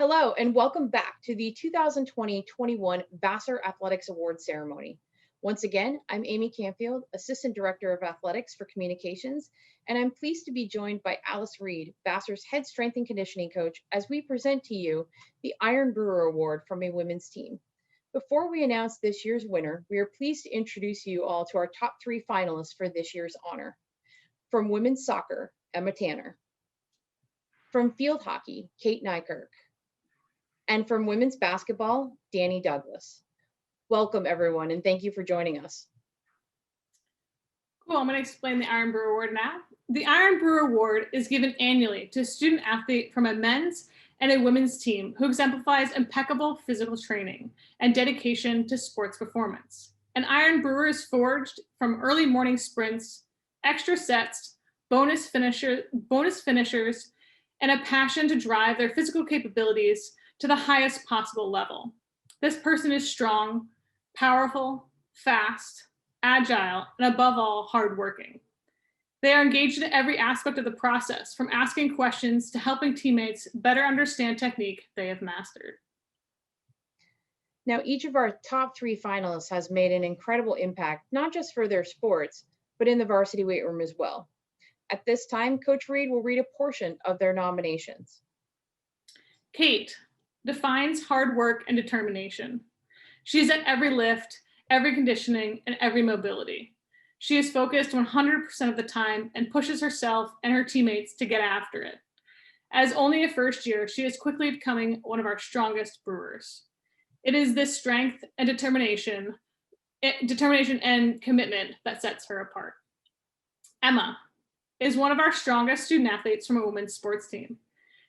Hello, and welcome back to the 2020-21 Vassar Athletics Award Ceremony. Once again, I'm Amy Canfield, Assistant Director of Athletics for Communications, and I'm pleased to be joined by Alice Reed, Vassar's Head Strength and Conditioning Coach, as we present to you the Iron Brewer Award from a women's team. Before we announce this year's winner, we are pleased to introduce you all to our top 3 finalists for this year's honor. From women's soccer, Emma Tanner. From field hockey, Kate Nykirk. And from women's basketball, Danny Douglas. Welcome, everyone, and thank you for joining us. Cool, I'm going to explain the Iron Brewer Award now. The Iron Brewer Award is given annually to a student athlete from a men's and a women's team who exemplifies impeccable physical training and dedication to sports performance. An Iron Brewer is forged from early morning sprints, extra sets, bonus finishers, and a passion to drive their physical capabilities to the highest possible level. This person is strong, powerful, fast, agile, and above all, hardworking. They are engaged in every aspect of the process, from asking questions to helping teammates better understand technique they have mastered. Now, each of our top 3 finalists has made an incredible impact, not just for their sports, but in the varsity weight room as well. At this time, Coach Reed will read a portion of their nominations. Kate defines hard work and determination. She is at every lift, every conditioning, and every mobility. She is focused 100% of the time and pushes herself and her teammates to get after it. As only a first year, she is quickly becoming one of our strongest brewers. It is this strength and determination and commitment that sets her apart. Emma is one of our strongest student athletes from a women's sports team.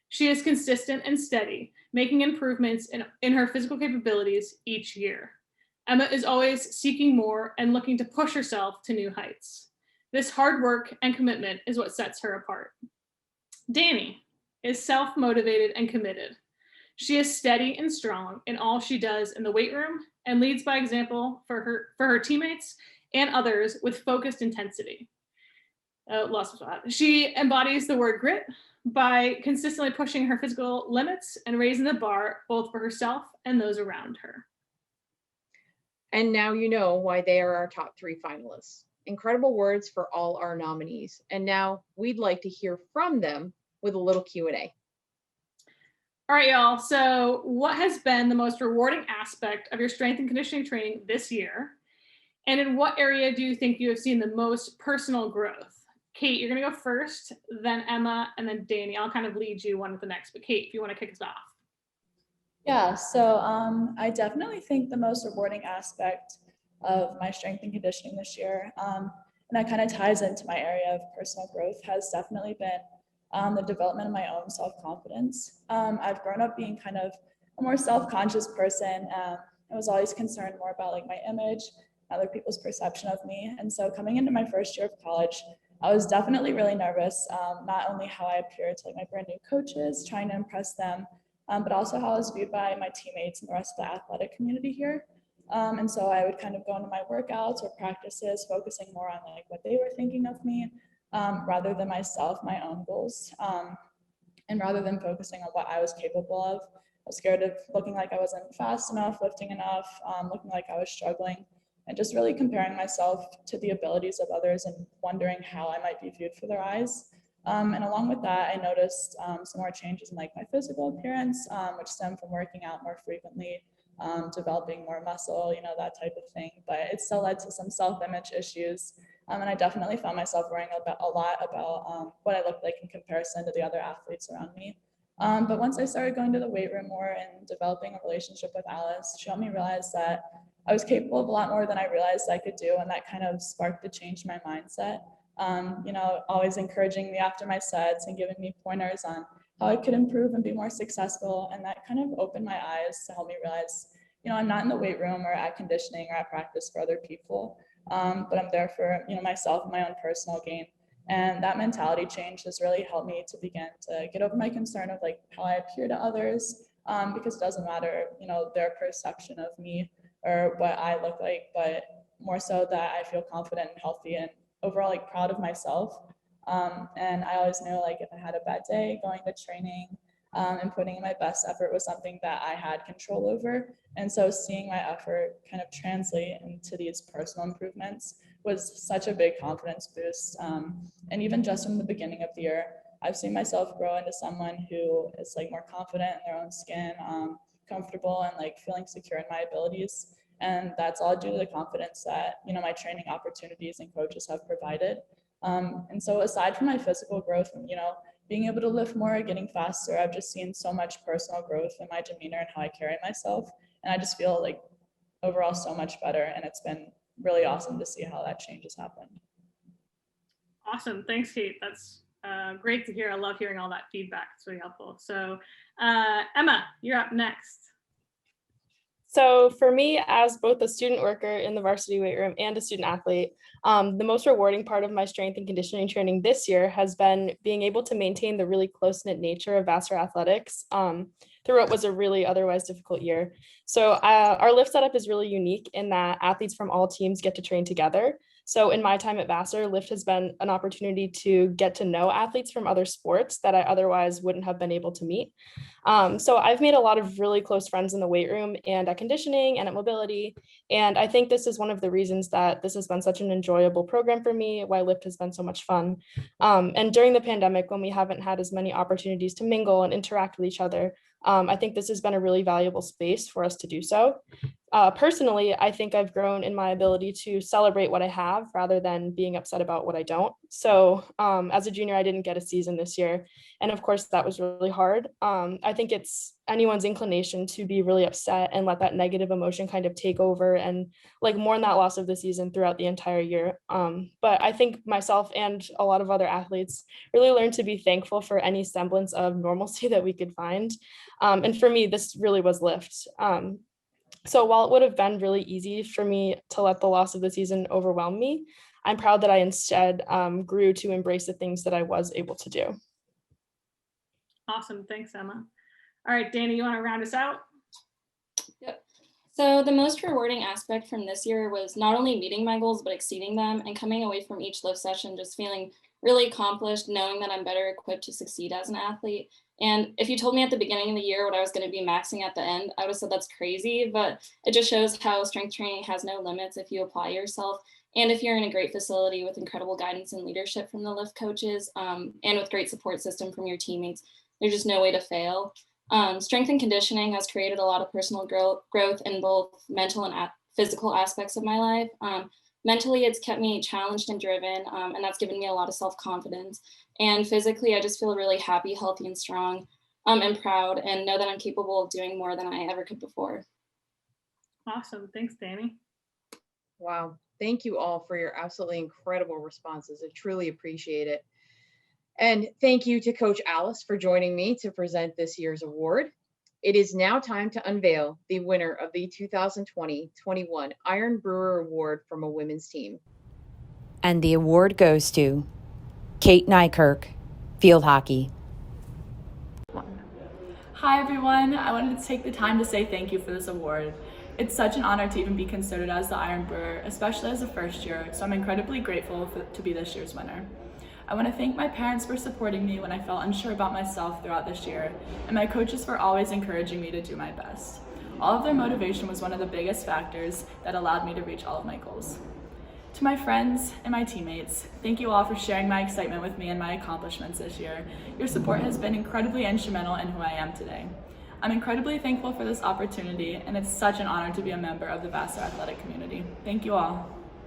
She is consistent and steady, making improvements in her physical capabilities each year. Emma is always seeking more and looking to push herself to new heights. This hard work and commitment is what sets her apart. Danny is self-motivated and committed. She is steady and strong in all she does in the weight room and leads by example for her teammates and others with focused intensity. She embodies the word grit by consistently pushing her physical limits and raising the bar both for herself and those around her. And now you know why they are our top 3 finalists. Incredible words for all our nominees. And now we'd like to hear from them with a little Q&A. All right, y'all. So what has been the most rewarding aspect of your strength and conditioning training this year? And in what area do you think you have seen the most personal growth? Kate, you're going to go first, then Emma, and then Danny. I'll kind of lead you one with the next, but Kate, if you want to kick us off. Yeah, so I definitely think the most rewarding aspect of my strength and conditioning this year, and that kind of ties into my area of personal growth, has definitely been the development of my own self-confidence. I've grown up being kind of a more self-conscious person. I was always concerned more about like my image, other people's perception of me. And so coming into my first year of college, I was definitely really nervous, not only how I appeared to like my brand new coaches, trying to impress them, but also how I was viewed by my teammates and the rest of the athletic community here. And so I would kind of go into my workouts or practices, focusing more on like what they were thinking of me, rather than myself, my own goals. And rather than focusing on what I was capable of, I was scared of looking like I wasn't fast enough, lifting enough, looking like I was struggling, and just really comparing myself to the abilities of others and wondering how I might be viewed for their eyes. And along with that, I noticed some more changes in like my physical appearance, which stemmed from working out more frequently, developing more muscle, that type of thing. But it still led to some self-image issues. And I definitely found myself worrying a lot about what I looked like in comparison to the other athletes around me. But once I started going to the weight room more and developing a relationship with Alice, she helped me realize that I was capable of a lot more than I realized I could do. And that kind of sparked the change in my mindset. Always encouraging me after my sets and giving me pointers on how I could improve and be more successful. And that kind of opened my eyes to help me realize, I'm not in the weight room or at conditioning or at practice for other people, but I'm there for, myself and my own personal gain. And that mentality change has really helped me to begin to get over my concern of like how I appear to others, because it doesn't matter, their perception of me or what I look like, but more so that I feel confident and healthy and overall like proud of myself. And I always knew like if I had a bad day going to training, and putting in my best effort was something that I had control over. And so seeing my effort kind of translate into these personal improvements was such a big confidence boost. And even just from the beginning of the year, I've seen myself grow into someone who is like more confident in their own skin, comfortable and like feeling secure in my abilities. And that's all due to the confidence that, you know, my training opportunities and coaches have provided. And so aside from my physical growth, you know, being able to lift more, getting faster, I've just seen so much personal growth in my demeanor and how I carry myself. And I just feel like overall so much better. And it's been really awesome to see how that change has happened. Awesome. Thanks, Kate. That's great to hear. I love hearing all that feedback. It's really helpful. So Emma, you're up next. So for me, as both a student worker in the varsity weight room and a student athlete, the most rewarding part of my strength and conditioning training this year has been being able to maintain the really close-knit nature of Vassar athletics through what was a really otherwise difficult year. So our lift setup is really unique in that athletes from all teams get to train together. So in my time at Vassar, lift has been an opportunity to get to know athletes from other sports that I otherwise wouldn't have been able to meet. So I've made a lot of really close friends in the weight room and at conditioning and at mobility. And I think this is one of the reasons that this has been such an enjoyable program for me, why lift has been so much fun. And during the pandemic, when we haven't had as many opportunities to mingle and interact with each other, I think this has been a really valuable space for us to do so. Personally, I think I've grown in my ability to celebrate what I have rather than being upset about what I don't. So as a junior, I didn't get a season this year. And of course, that was really hard. I think it's anyone's inclination to be really upset and let that negative emotion kind of take over and like mourn that loss of the season throughout the entire year. But I think myself and a lot of other athletes really learned to be thankful for any semblance of normalcy that we could find. And for me, this really was lift. So while it would have been really easy for me to let the loss of the season overwhelm me, I'm proud that I instead grew to embrace the things that I was able to do. Awesome. Thanks, Emma. All right, Danny, you want to round us out? Yep. So the most rewarding aspect from this year was not only meeting my goals, but exceeding them and coming away from each lift session just feeling really accomplished, knowing that I'm better equipped to succeed as an athlete. And if you told me at the beginning of the year what I was going to be maxing at the end, I would have said that's crazy, but it just shows how strength training has no limits if you apply yourself. And if you're in a great facility with incredible guidance and leadership from the lift coaches and with great support system from your teammates, there's just no way to fail. Strength and conditioning has created a lot of personal growth in both mental and physical aspects of my life. Mentally, it's kept me challenged and driven, and that's given me a lot of self-confidence. And physically, I just feel really happy, healthy, and strong, and proud, and know that I'm capable of doing more than I ever could before. Awesome. Thanks, Danny. Wow. Thank you all for your absolutely incredible responses. I truly appreciate it. And thank you to Coach Alice for joining me to present this year's award. It is now time to unveil the winner of the 2020-21 Iron Brewer Award from a women's team. And the award goes to Kate Nykirk, field hockey. Hi everyone, I wanted to take the time to say thank you for this award. It's such an honor to even be considered as the Iron Brewer, especially as a first year, so I'm incredibly grateful to be this year's winner. I want to thank my parents for supporting me when I felt unsure about myself throughout this year, and my coaches for always encouraging me to do my best. All of their motivation was one of the biggest factors that allowed me to reach all of my goals. To my friends and my teammates, thank you all for sharing my excitement with me and my accomplishments this year. Your support has been incredibly instrumental in who I am today. I'm incredibly thankful for this opportunity, and it's such an honor to be a member of the Vassar athletic community. Thank you all.